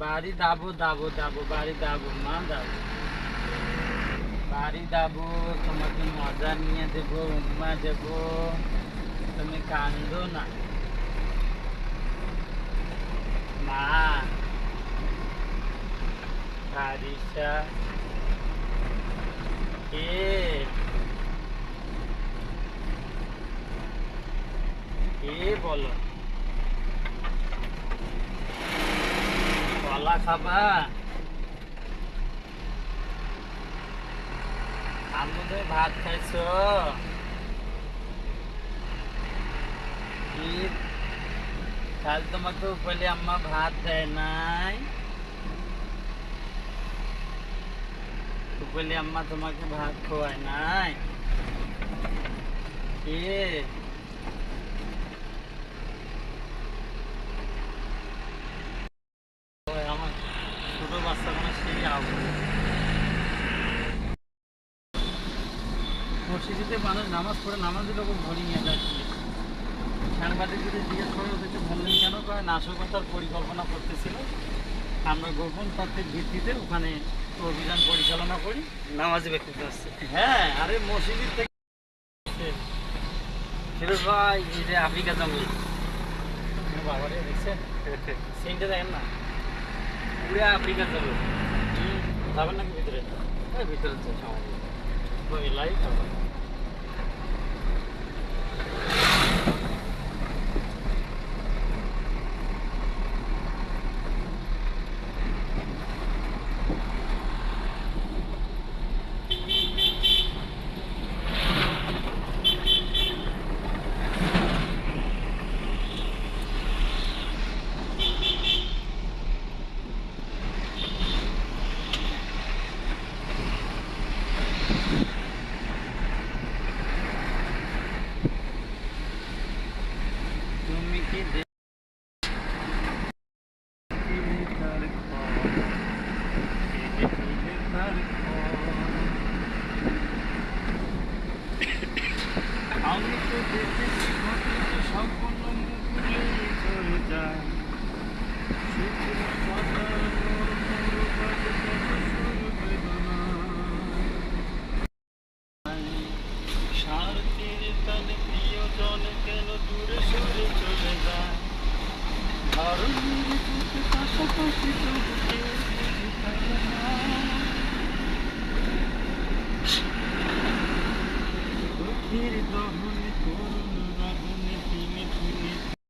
বাড়ি দাবো দাবো দাবো বাড়ি দাবো মা দাবো বাড়ি দাবো তোমাকে মজা নিয়ে দেবো উম্মা দেবো তুমি কান্দো না মা বারিশা কে কে বলো কলা খাবা আমুদে ভাত খাইছো কি কাল তোমাকে উপলে আম্মা ভাত দেয় নাই উপলে আম্মা তোমাকে ভাত খাওয়ায় নাই কে আমার ছোট বাচ্চা মানে সেই আবু মসজিদে মানুষ নামাজ পড়ে নামাজের লোক ধরে নিয়ে যায় সাংবাদিকদের জিজ্ঞেস করে ওদেরকে বললেন কেন করে নাশকতার পরিকল্পনা করতেছিল আমরা গোপন তথ্যের ভিত্তিতে ওখানে অভিযান পরিচালনা করি নামাজি ব্যক্তিত্ব আসছে। হ্যাঁ আরে মসজিদ থেকে ফিরোজ ভাই এই যে আফ্রিকা জঙ্গল বাবারে দেখছেন সিনটা দেখেন না পুরো আফ্রিকা জঙ্গল যাবেন নাকি ভিতরে ভিতরে তো সময় লাইট তুমি কি আমি তো দেখেছি ঘটেছে সম্পূর্ণ মুকুলে চলে যায় শান্তির তালে প্রিয়জন কেন দূরে সরে চলে যায় ধরনের বুকে পাশাপাশি তবু কেউ বুঝে পারে না দুঃখের দহনে করুণ